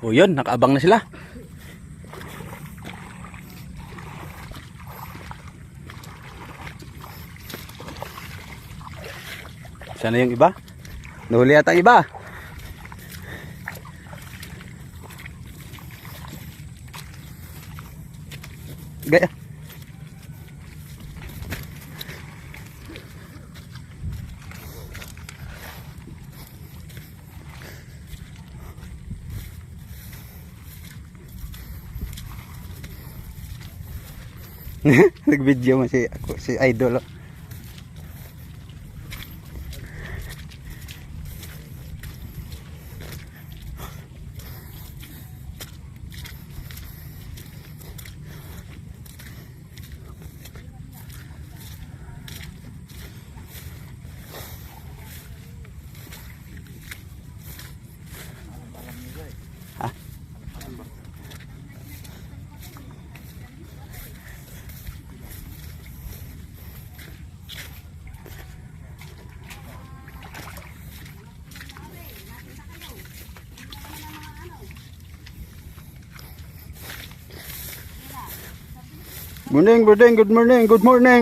O yun, nakaabang na sila. Sana yung iba? Nahuli yata ang iba. Gaya. Nag-video mo si Idol.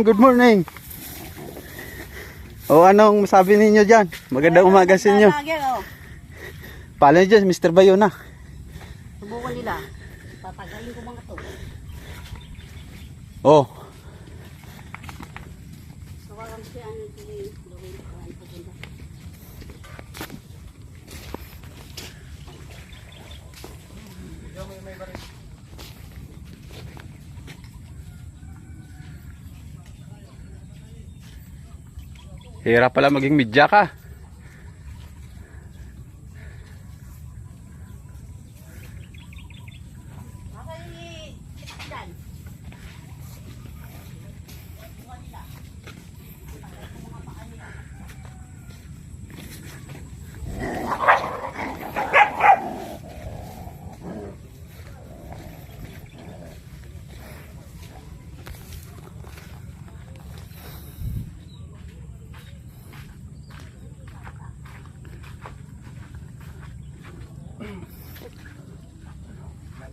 Good morning. O anong masabi ninyo dyan? Magandang umaga sa inyo. Paano nyo dyan, Mr. Bayona? Subukan nila. Papagayin ko mga to. Oh. Kawalan siya ano tuloy. Gawin ko ang pagpunta. Hirap pala maging media ka.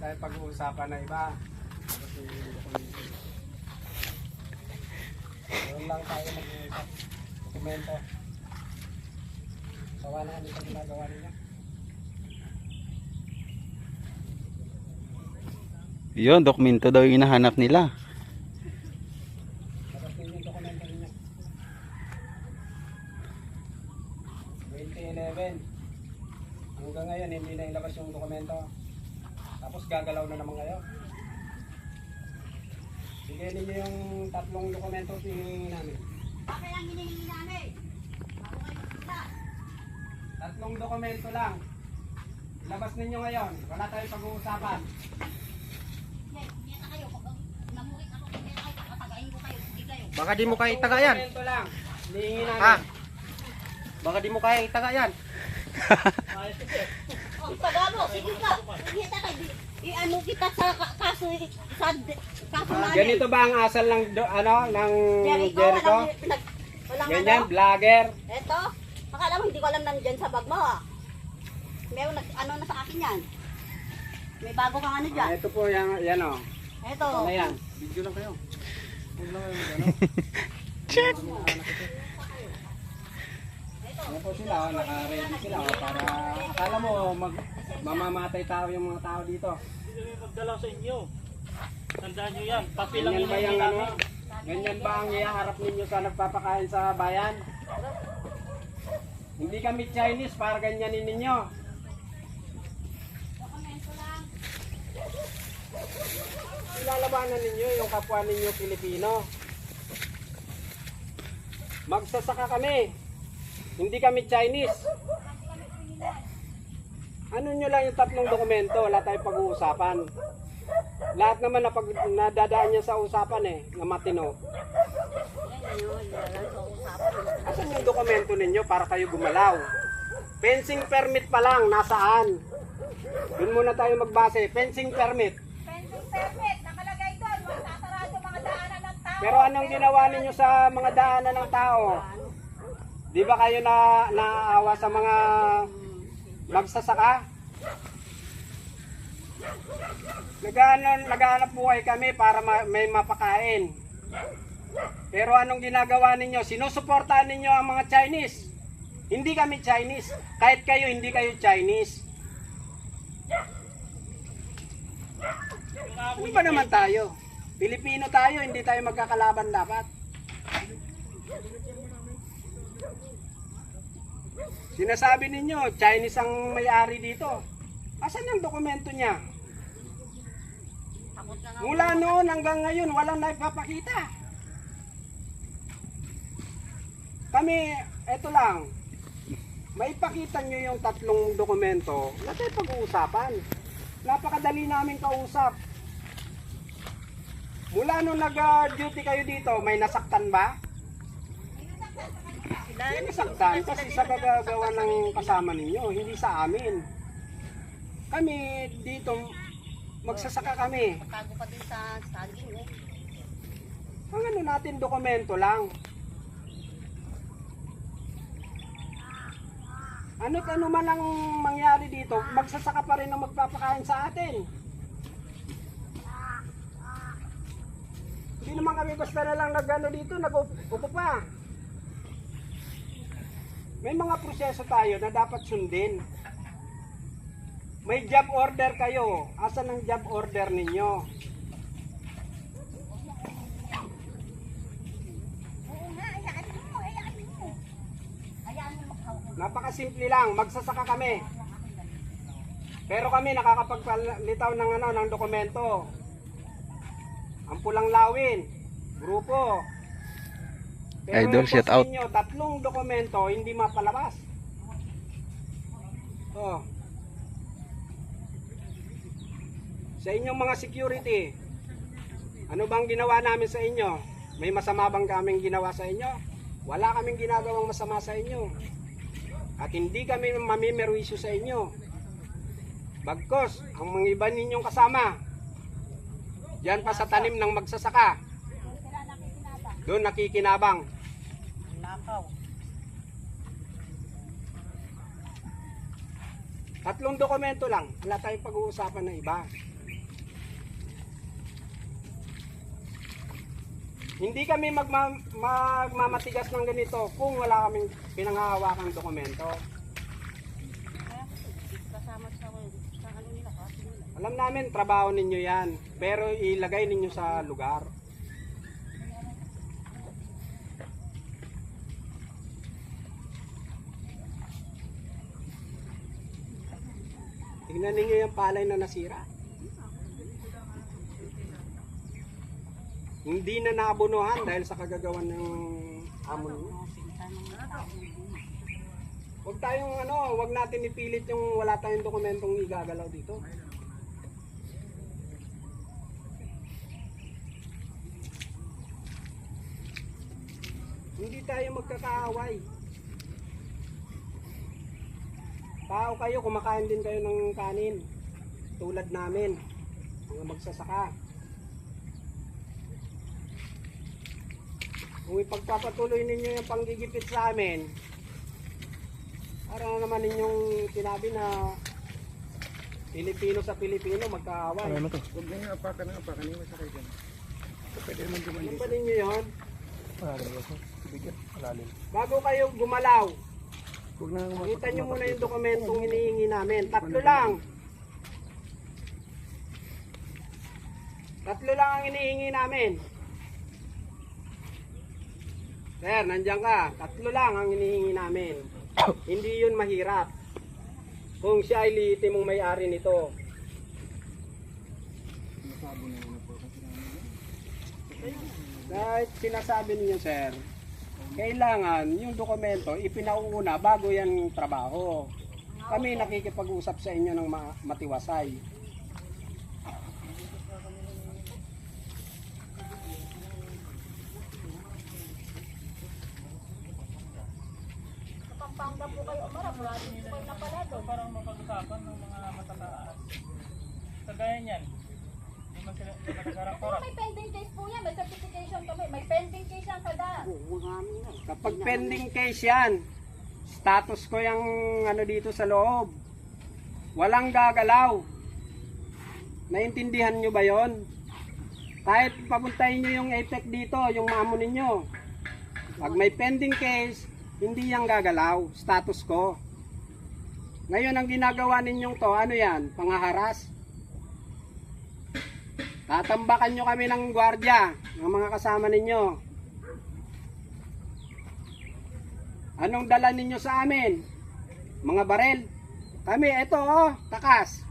Tayo pag-uusapan na iba. Doon lang tayo mag-uusap. Dokumento. Sawa na kami sa ginagawa niya. Yun, dokumento daw yung hinahanap nila. Tapos yung dokumento niya. 2011. Hanggang ngayon hindi na ilabas yung dokumento. Tapos gagalaw na naman kayo. Bigyan ninyo yung 3 dokumento hinihingi namin. Bakit ang hinihingi namin? Bago kayo magpunta. 3 dokumento lang. Ilabas ninyo ngayon. Wala tayong pag-uusapan. Hindi na kayo. Namulit ako. Hindi na kayo. Papagayin ko kayo. Hindi kayo. Baka di mo kaya itaga yan. Dokumento lang. Hinihingi namin. Ha? Baka di mo kaya itaga yan. Oh, pagano. Sige ka. Sige ka. I-ano kita sa kaso. Kaso namin. Ganito ba ang asal ng ng Jericho? Walang Ganyan, ano. vlogger. Eto. Akala mo hindi ko alam nandyan sa bag mo ah. Meron ano na sa akin yan. May bago kang ano dyan. Ito po yan o. Eto. Ano yan? Video lang kayo. Huwag lang kayo mag-ano. Ano po sila, naka-ready sila para akala mo mamamatay tao yung mga tao dito. Hindi magdala sa inyo. Tandaan nyo yan. Papel lang Ganyan ba yun yung ano? Ganyan ba ang ihaharap ninyo sa nagpapakain sa bayan? Hindi kami Chinese para ganyanin ninyo. Ilalabanan ninyo yung kapwa ninyo Pilipino. Magsasaka kami. Hindi kami Chinese. Ano nyo lang yung 3 dokumento, wala tayong pag-uusapan. Lahat naman nadadaan niya sa usapan na matino. Asan yung dokumento ninyo para kayo gumalaw? Fencing permit pa lang, nasaan? Doon muna tayo magbase. Fencing permit. Fencing permit, nakalagay doon, magsasarado mga daanan ng tao. Pero anong ginawa ninyo sa mga daanan ng tao? Di ba kayo naawa sa mga magsasaka? Naghahanap buhay kami para may mapakain. Pero anong ginagawa ninyo? Sinusuportahan ninyo ang mga Chinese. Hindi kami Chinese. Kahit kayo, hindi kayo Chinese. Ano ba naman tayo? Pilipino tayo, hindi tayo magkakalaban dapat. Sinasabi ninyo, Chinese ang may-ari dito. Asan yung dokumento niya? Takot na nga. Mula noon hanggang ngayon, walang naipapakita. Kami, eto lang, maipakita nyo yung 3 dokumento na tayo pag-uusapan. Napakadali namin kausap. Mula nung nag-duty kayo dito, may nasaktan ba? Hindi nasaktan kasi sa gagawa ng kasama ninyo, hindi sa amin. Kami dito, magsasaka kami. Tago pa din sa saging eh. Ang ano natin, dokumento lang. Ano't ano man ang mangyari dito, magsasaka pa rin ang magpapakain sa atin. Hindi naman kami basta na lang nag-ano dito, nag-upo pa. May mga proseso tayo na dapat sundin. May job order kayo. Asan ang job order ninyo? Oo nga, hayaan mo, hayaan mo. Hayaan mo maghawak. Napakasimple lang, magsasaka kami. Pero kami nakakapagpalitaw ng ng dokumento. Ang Pulang Lawin, grupo. Pero Idol, yung shout boss out. ninyo, 3 dokumento hindi mapalabas. Oh. Sa inyong mga security, ano bang ginawa namin sa inyo? May masama bang kaming ginawa sa inyo? Wala kaming ginagawang masama sa inyo. At hindi kami mamimerwisyo sa inyo. Bagkos, ang mga iba ninyong kasama, diyan pa sa tanim ng magsasaka, doon nakikinabang. Nakaw. 3 dokumento lang, wala tayong pag-uusapan ng iba. Hindi kami magmamatigas ng ganito kung wala kaming pinanghahawakang dokumento. Kasama sa ano nila, kasi nila. Alam namin, trabaho ninyo yan, pero ilagay ninyo sa lugar. Tingnan ninyo yung palay na nasira. Hindi na naabunuhan dahil sa kagagawan ng amon nyo. Huwag natin ipilit yung wala tayong dokumentong igagalaw dito. Hindi tayo magkakaaway. Tao kayo, kumakain din kayo ng kanin. Tulad namin, mga magsasaka. Kung ipagpapatuloy ninyo yung panggigipit sa amin, para naman ninyong sinabi na Pilipino sa Pilipino magkaaway. Huwag nyo apakan ng apakan. Hindi masakay dyan. Pwede naman Ano dumandi. ba ninyo yun? Bigyan, malalim. Bago kayo gumalaw, Huwag na pakita nyo muna yung dokumentong hinihingi namin. 3 lang. 3 lang ang hinihingi namin. Sir, nandiyan ka. 3 lang ang hinihingi namin. Hindi yun mahirap. Kung siya ay lihitimong may-ari nito. Kahit sinasabi niyo, sir, kailangan yung dokumento ipinauuna bago yan trabaho. Kami nakikipag-usap sa inyo ng matiwasay. Pampanga po kayo umarap, wala din po kayo napalado. Parang mapag-usapan ng mga matataas. Kagaya niyan. Hindi man sila nagharap-harap. May pending case po yan, may certification kami, may pending case yan kada. Kapag pending case yan, status ko yung dito sa loob. Walang gagalaw. Naintindihan nyo ba yon? Kahit papuntahin nyo yung APEC dito, yung mamo ninyo. Pag may pending case, hindi yan gagalaw. Status quo. Ngayon, ang ginagawa ninyong to, ano yan? Pangaharas. Tatambakan nyo kami ng gwardiya, ng mga kasama ninyo. Anong dala ninyo sa amin? Mga barel. Kami, eto oh, takas.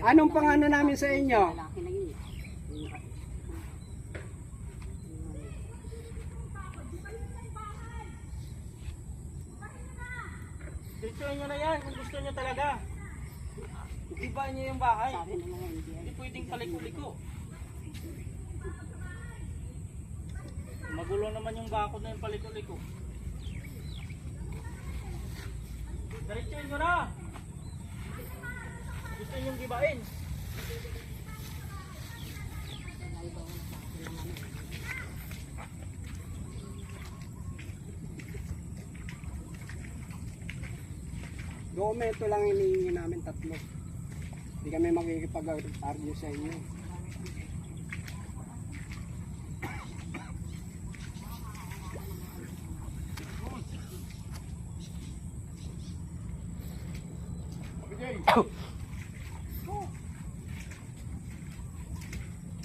Anong pangano namin sa inyo? Lalaki na yun. Diretsuhin nyo na yan kung gusto nyo talaga. Ibahin nyo yung bahay. Sabi na nga, hindi Hindi pwedeng paliko-liko. Magulo naman yung bakod na yung paliko-liko. Diretsuhin nyo na. Gusto nyo yung gibain. Dokumento lang hinihingi namin 3. Hindi kami makikipag-argue sa inyo.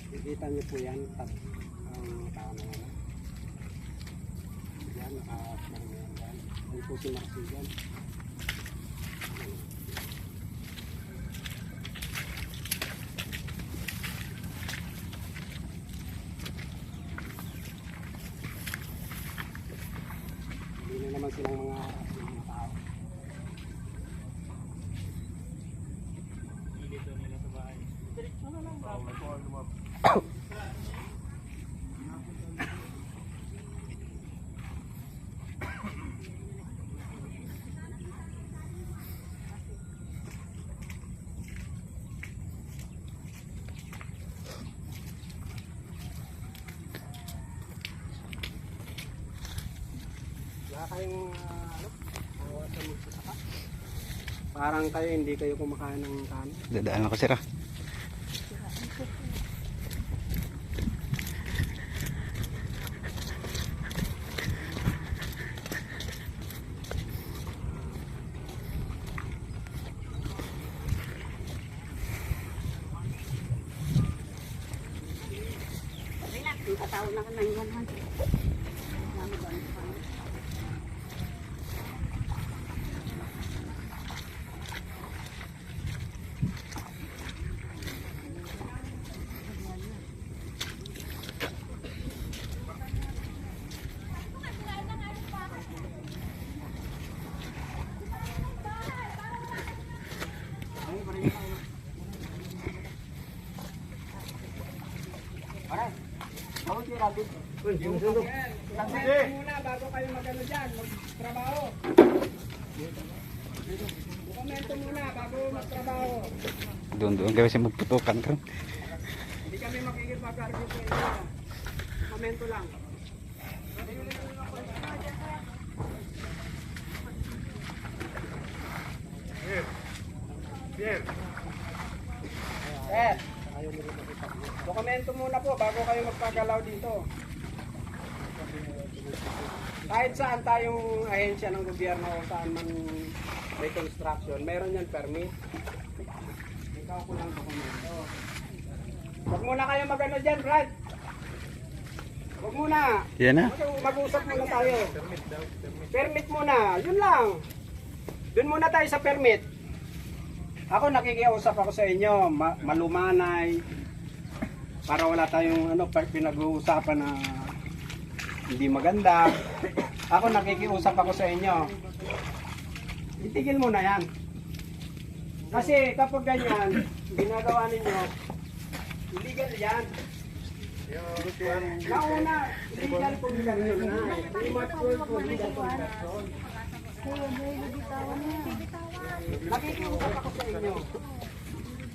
Kikita niyo po yan, ang tao na yan. Yan, nakakarami yan yan. Yan po si Marcigan. Hindi na naman silang mga haras ng mga tao. Dito nila sa bahay. Diretso na lang. Wala kayong awa sa magsasaka. Parang kayo hindi kayo kumakain ng kanin. Dadaan ako, sir. Ah. Yung katawag na ka na yung 100. Dami ba? Kasi muna bago kayo magano dyan, magtrabaho. Dokumento muna bago magtrabaho. Doon gawin siya magputukan ka. Hindi kami makikipag-argue sa inyo. Dokumento lang. Eh, dokumento muna po bago kayo magpagalaw dito. Kahit saan tayong ahensya ng gobyerno o saan man may construction, meron yan permit. Ikaw ko lang dokumento. Huwag muna kayo magano dyan, Brad. Huwag muna. Yan na. Mag-usap muna tayo. Permit muna. Yun lang. Doon muna tayo sa permit. Ako nakikiusap ako sa inyo. Malumanay. Para wala tayong pinag-uusapan na hindi maganda. Ako nakikiusap ako sa inyo. Itigil mo na yan. Kasi kapag ganyan, ginagawa ninyo, illegal yan. Nauna, illegal construction na. Immature illegal construction. Nakikiusap ako sa inyo.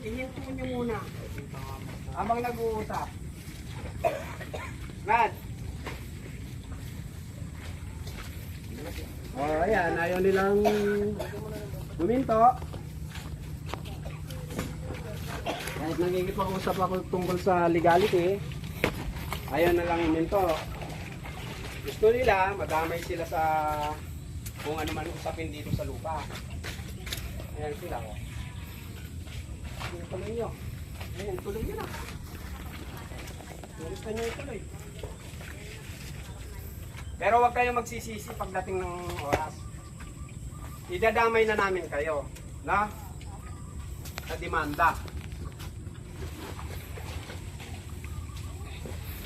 Ihinto nyo muna. Habang nag-uusap. Brad. Oh, ayan. Ayaw nilang huminto. nagkikipag-usap ako tungkol sa legality. Ayaw na lang iminto. Gusto nila, madamay sila sa kung ano man usapin dito sa lupa. Ayan sila. Ayan, tuloy nyo. Ayan, tuloy nyo na. Gusto nyo ituloy. Pero huwag kayong magsisisi pagdating ng oras. Idadamay na namin kayo. Na? Sa demanda.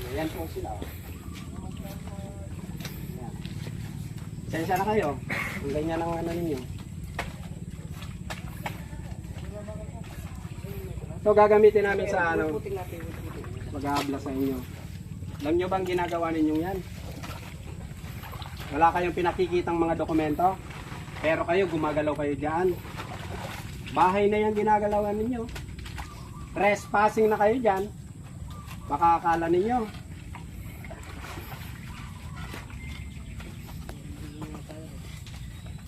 Ayan po sila. Ayan. Sensya na kayo. Kung ganyan ang ano ninyo. So gagamitin namin sa ano, mag-aabla sa inyo. Alam nyo bang ginagawa ninyong yan? Wala kayong pinakikitang mga dokumento, pero kayo gumagalaw kayo dyan. Bahay na yan ginagalawan ninyo. Trespassing na kayo dyan. Baka akala ninyo.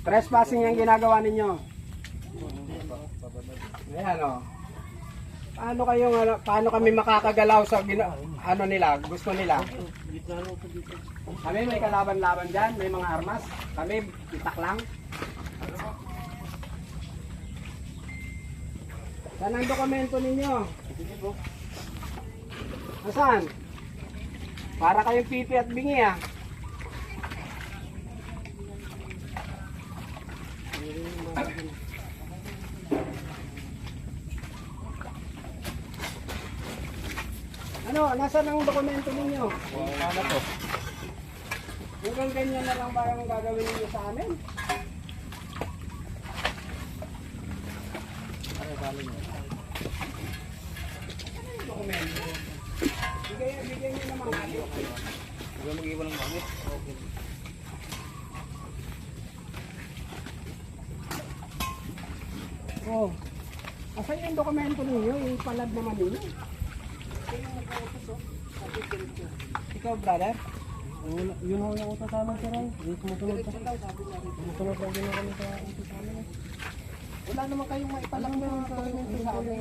Trespassing yung ginagawa ninyo. Ayan o. Paano kami makakagalaw sa ano nila, gusto nila? Kami may kalaban-laban dyan, may mga armas. Kami itak lang. Saan ang dokumento ninyo? Nasaan? Para kayong pipi at bingi ah. Ano, nasaan ang dokumento ninyo? Ano to? Hanggang ganyan na lang ba ang gagawin ninyo sa amin? Ano yung dokumento? Bigyan nyo naman natin. Huwag mag-iwan ng gamit. Okay. Oh. Asan yung dokumento ninyo? Yung palad naman ninyo? Ikaw, brother? Yun ho yung utos sa amin, sir. Sumusunod pa. Sumusunod lang din kami sa utos sa amin. Wala naman kayong maipalang na dokumento sa amin.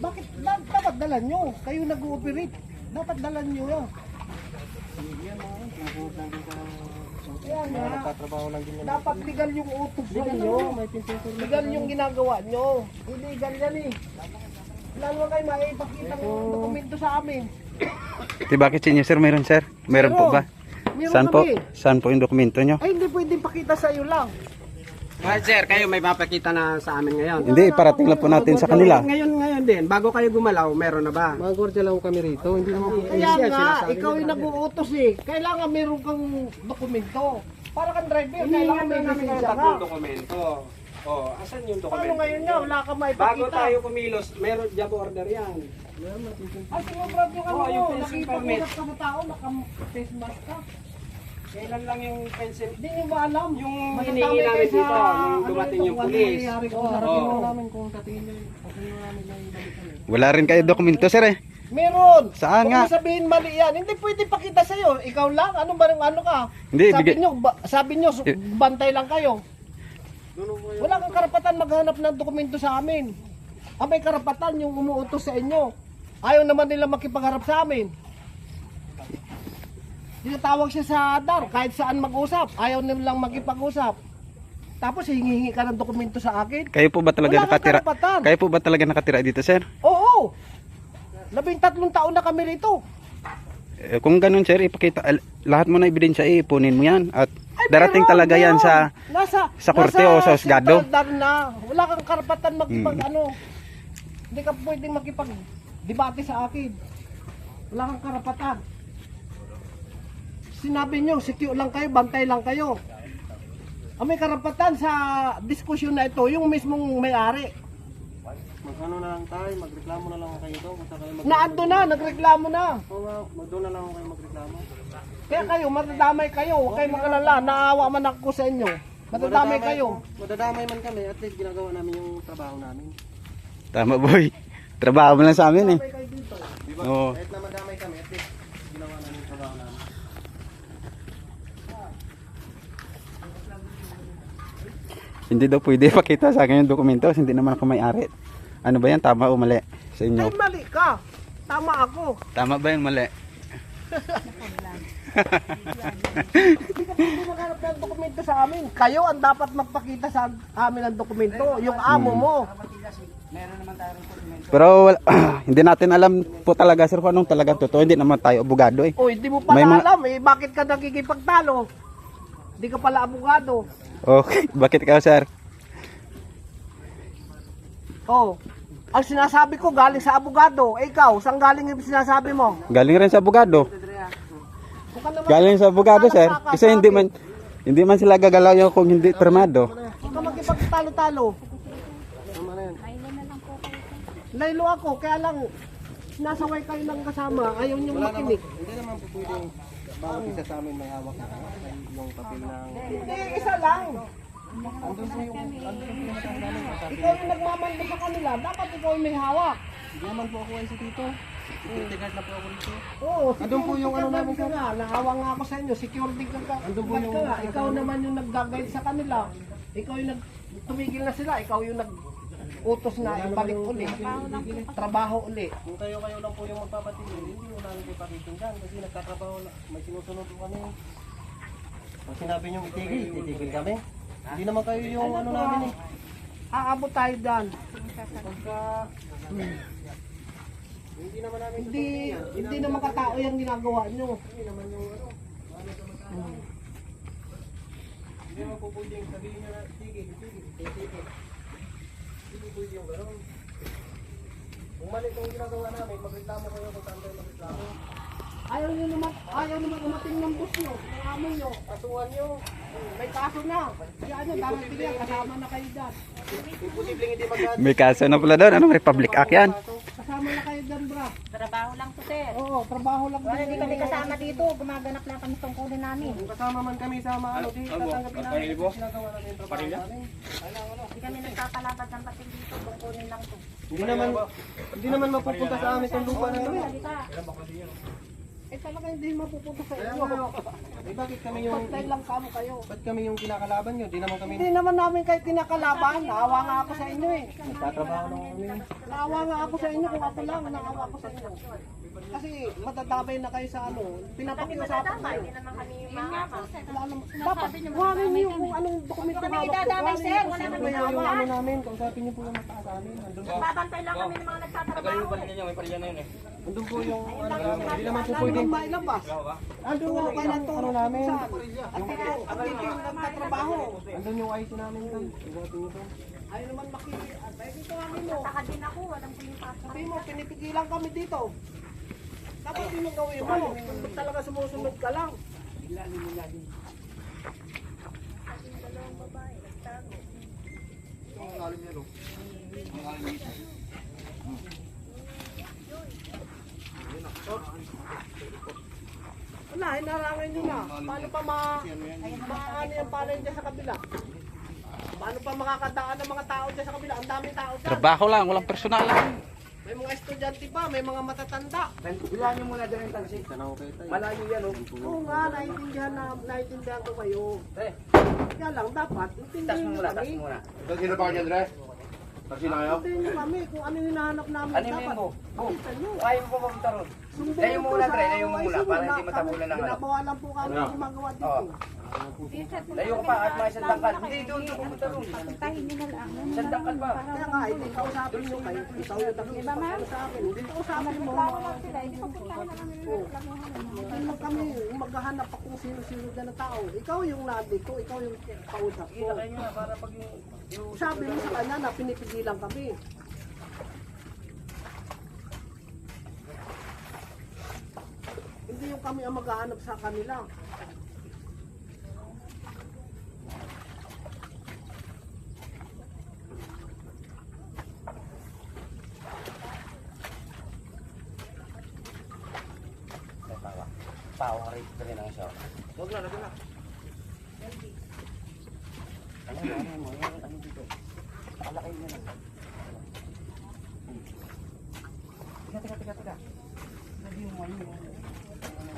Bakit dapat dalan nyo? Kayo nag-ooperate. Dapat dalan nyo yun. Kaya nga, Nagtatrabaho lang din. dapat legal yung utos sa inyo. Legal yung ginagawa nyo. Illegal yan eh. Lalo kayo maipakita ng dokumento sa amin. Di bakit sinyo sir? Meron sir? Meron po ba? Meron Saan po? kami. Saan po yung dokumento nyo? Ay, hindi pwedeng pakita sa iyo lang. Sir, kayo may mapakita na sa amin ngayon. Hindi, parating lang po natin sa kanila. Ngayon din, bago kayo gumalaw, meron na ba? Mga gordya lang kami rito. Hindi naman po. Kaya nga, ikaw yung nag-uutos eh. Kailangan meron kang dokumento. Para kang driver, kailangan may lisensya ka. tatlong dokumento. Oh, asan yung dokumento? Paano ngayon nga, wala kang Bago maipakita. tayo kumilos, meron job order yan. Ay, sumubrad yung ano Oo, yung mo. pencil permit. Nakipag-usap ka sa tao, naka-face mask ka. Kailan lang yung pencil? Hindi nyo ba alam? Yung Matandami hinihingi kayo namin sa- dito, nung ano dumating ito, yung kung ano pulis. nangyayari ko. Oo. namin kung sa tingin nyo. Okay namin lang yung balik kami. Wala rin kayo dokumento sir eh. Meron. Saan Huwag nga? mo sabihin mali yan. Hindi pwede pakita sa'yo. Ikaw lang. Ano ba ano ka? Hindi, Sabi nyo, bantay lang kayo. Wala kang karapatan maghanap ng dokumento sa amin. Ang may karapatan yung umuutos sa inyo. Ayaw naman nila makipagharap sa amin. Tinatawag siya sa DAR, kahit saan mag-usap. Ayaw nilang makipag-usap. Tapos hingi ka ng dokumento sa akin. Kayo po ba talaga Wala kang nakatira? karapatan. Kayo po ba talaga nakatira dito sir? Oo. 13 taon na kami rito. Eh, kung ganun sir, ipakita lahat mo na ebidensya ipunin mo yan at Ay, darating meron, talaga yan meron. sa korte o sa husgado. central DAR na. Wala kang karapatan ano. Hindi ka pwedeng makipag-debate sa akin. Wala kang karapatan. Sinabi nyo, secure lang kayo, bantay lang kayo. Ang may karapatan sa diskusyon na ito, yung mismong may-ari. Magkano na lang tayo, magreklamo na lang kayo doon. Kung saan kayo Naando na, nagreklamo na. doon na lang kayo magreklamo. Kaya kayo, matadamay kayo. Huwag kayo mag-alala, naawa man ako sa inyo. Matadamay kayo. Madadamay man kami, at least ginagawa namin yung trabaho namin. Tama boy. Trabaho mo lang sa amin eh. Matadamay kayo dito. Oo. Kahit na madamay kami, at least ginawa namin yung trabaho namin. Hindi daw pwede pakita sa akin yung dokumento kasi hindi naman ako may-ari. Ano ba yan? Tama o mali? sa inyo. Ay, mali ka. Tama ako. Tama ba yun, mali? Hindi ka pwede maghanap ng dokumento sa amin. Kayo ang dapat magpakita sa amin ng dokumento. Yung amo mo. Pero hindi natin alam po talaga sir kung anong talagang totoo. Hindi naman tayo abogado eh. O, hindi mo pala May mga- alam eh. Bakit ka nagkikipagtalo? Hindi ka pala abogado. Okay, bakit ka sir? Oh, ang sinasabi ko galing sa abogado. Eh, ikaw, saan galing yung sinasabi mo? Galing rin sa abogado. Kung ka naman- Galing sa abogado sir. Kasi hindi man sila gagalaw yung kung hindi permado. Huwag ka magkipagtalo-talo. Laylo ako, kaya lang nasaway kayo lang kasama, ayaw niyong makinig. Hindi naman po pwedeng bawat isa sa amin may hawak na yung papel ng... Hindi, isa lang. Ikaw yung nagmamando sa kanila, dapat ikaw yung may hawak. Hindi naman po ako ay si Tito. Tingard na po ako dito. Oo, Andun po yung ano namin, ka nga, nahawa nga ako sa inyo, security ka. Andun po yung- nga. Ikaw naman yung nag-guide sa kanila. Ikaw yung tumigil na sila, ikaw yung utos na ibalik uli. Trabaho uli. Kung kayo lang po yung magpapatigil, hindi mo namin kayo pakikinggan kasi nagtatrabaho na. May sinusunod po kami. Pag sinabi nyo itigil, titigil kami. Hindi naman kayo yung ano namin eh. Aabot tayo dyan. Pagka... Hindi naman namin Hindi naman katao yung ginagawa nyo. Hindi naman yung ano. Hindi naman po pwedeng sabihin nyo na tigil. Hindi pwede yung gano'n. Kung mali itong ginagawa namin, magreklamo kayo kung saan kayo magreklamo. Ayaw naman umating ng bus nyo, ng amo nyo, kasuhan nyo. May kaso na. Yan nyo, darating yan, kasama na kayo dyan. Imposibleng hindi mag- May kaso na pala doon. Anong Republic Act yan? Kasama na kayo dyan, bra. Trabaho lang to, sir. Oo, trabaho lang Wala din. hindi kami kasama dito. Gumaganap lang kami tungkulin namin. Kung kasama man kami sa mga ano, di tatanggapin namin. Ginagawa namin yung trabaho namin. Hindi kami nagpapalabad ng pating dito. Tungkulin lang to. Hindi naman mapupunta sa amin itong lupa na ito. Eh talaga hindi mapupunta sa inyo. Eh bakit kami yung Patay lang kamo kayo. ba't kami yung kinakalaban nyo? Di naman kami Hindi naman namin kayo kinakalaban. Naawa nga ako sa inyo eh. nagtatrabaho lang kami. Naawa nga ako sa inyo kung ako lang. Naawa ako sa inyo. Kasi matatabay na kayo sa ano. Pinapakiusapan kayo. Hindi naman kami mangama. Dapat huwagin niyo kung anong dokumento Kami hawak. idadamay, sir. Wala Ano kami yung mangama. ano namin? Kausapin nyo po yung mataas amin. Babantay lang kami ng mga nagtatrabaho. Andun po yung ano namin. Hindi naman po Hindi pwedeng mailabas. Ando nga kayo ng ano namin. At dito yung nagtatrabaho. Andun yung IT namin. Kausapin nyo po. Ayaw naman makikita. Ay dito kami mo. Saka din ako. Walang pinipasok. Sabi mo, pinipigilan kami dito. Dapat yun ang gawin mo. Kung talaga sumusunod ka lang. Wala, hinarangan nyo na. Paano pa maano yung palay dyan sa kabila? Paano pa makakadaan ng mga tao dyan sa kabila? Ang daming tao dyan. Trabaho lang, walang personal lang. May mga estudyante pa, may mga matatanda. Ilan nyo muna dyan yung tansi. Tanaw kayo tayo. Malayo yan oh. Oo nga, naiintindihan ko kayo. Kaya lang, dapat, intindihin nyo kami. Sino pa kanya, Dre? Taxi na kayo? Intindihin nyo kami kung ano yung hinahanap namin. Dapat, pakita nyo. Ayaw mo pumunta ron. Sumbong Layo mo po muna, sa Dre, layo mo muna, OIC, para wala hindi matabunan kami- ng ano. Binabawalan po kami ng gumagawa dito. Layo ka pa at mga isang tangkal. Hindi, doon pumunta ron. Tahin nyo na lang. Isang tangkal pa. Kaya nga, hindi kausapin nyo kayo. Ikaw yung nakikipagpapalo sa akin. Hindi kausapin mo. Hindi mo kami maghahanap pa kung sino-sino dyan na tao. Ikaw yung nandito, ikaw yung kausap ko. Kita kayo na para pag yung... Sabi mo sa kanya na pinipigilan kami. Hindi yung kami ang maghahanap sa kanila. Pao ka rito rin ang siya. Huwag na, lagi na. Ano mo, ano dito? Pakalakay mo na. Teka. Lagi mo ano yung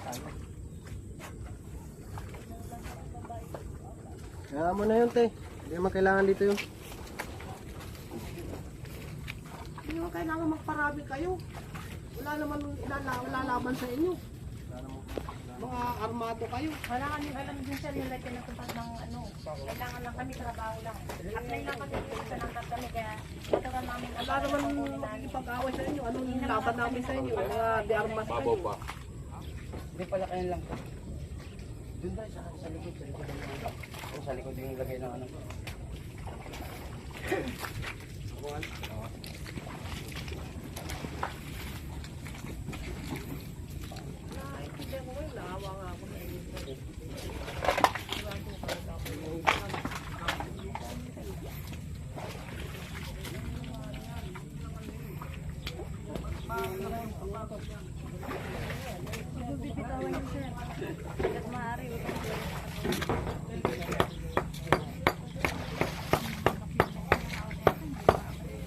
tayo. Kaya mo na yun, te. Hindi naman kailangan dito yun. naman kailangan magparami kayo. Wala naman ilalaban sa inyo. Mga armado kayo. Wala kami alam din sir yung lagyan ng tumpad ng ano. Kailangan lang kami trabaho lang. Apply lang kami sa nangkat kami kaya matagal namin Wala naman makikipag-away sa inyo. Anong laban namin sa inyo? Mga de armas kayo. Hindi pala kayo lang. Doon tayo sa likod. Sa likod yung lagay ng ano.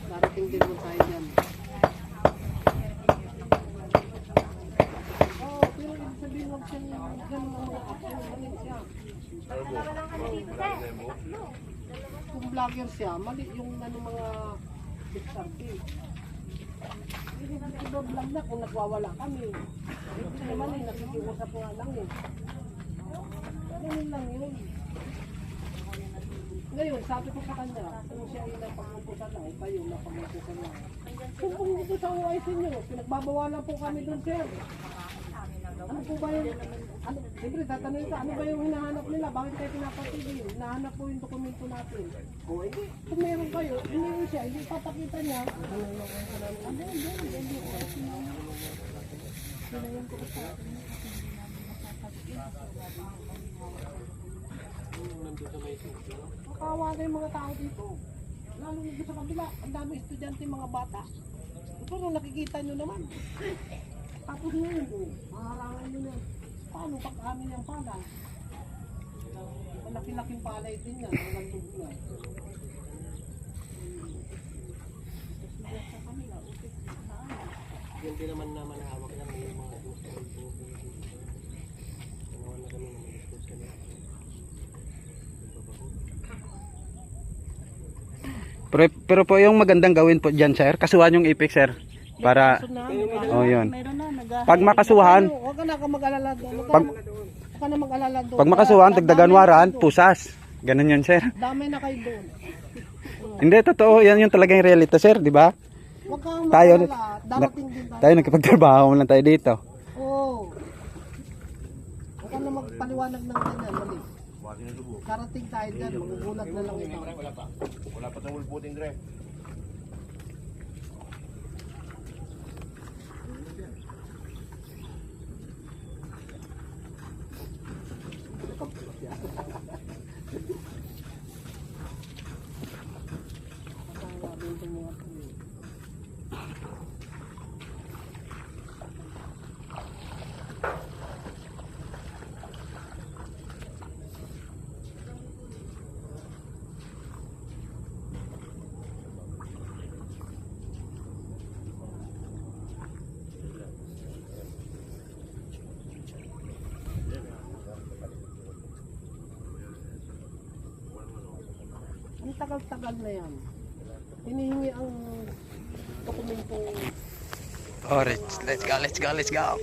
Darating din mo tayo dyan. Oo, pero ibig sabihin huwag siyang ganun ang mga action. Mali siya. Kung vlogger siya, mali yung ano mga XRP. Iba-vlog na kung nagwawala kami. Ito naman eh, nakikiusap nga lang eh. Ganun lang yun. Ngayon, sabi ko sa kanya, kung siya ay napag-upusan lang, kayo napag-upusan lang. Kung dito sa UIC nyo, pinagbabawalan po kami doon, sir. Ano po ba yung, ano, siyempre tatanungin ka, ano ba yung hinahanap nila? Bakit kayo pinapatigil? Hinahanap po yung dokumento natin. O, hindi, kung meron kayo, hindi siya, hindi papakita niya. Makawa na yung mga tao dito. Lalo nito sa kabila, ang dami estudyante, mga bata. Ito nung nakikita nyo naman. Tapos ngayon, maharangan nyo na. Paano pag amin yung pala? Malaki-laking palay din yan, hanggang tubig na. Hindi naman naman hawak lang yung mga gusto. Ginawa na kami ng discuss kami. Pero po yung magandang gawin po dyan, sir, kasuhan yung ipik, sir. Para, oh yun. Pag makasuhan, Huwag ka na mag-alala doon. pag, Huwag ka na mag-alala doon. pag makasuhan, dagdagan waran, pusas. Ganun yun, sir. Dami na kayo doon. Hindi, totoo. Yan yung talagang reality, sir, di ba? Huwag kang Tayo, mag-alala. Darating din tayo. tayo nagkipagtrabaho lang tayo dito. Oo. Huwag ka na magpaliwanag ng ganyan. Mali. Karating tayo dyan. Magugulat na lang ito. Wala pa tayong ulputin, Dre. Ang tagal-tagal na yan. Hinihingi ang dokumento. Oh, let's go, let's go, let's go.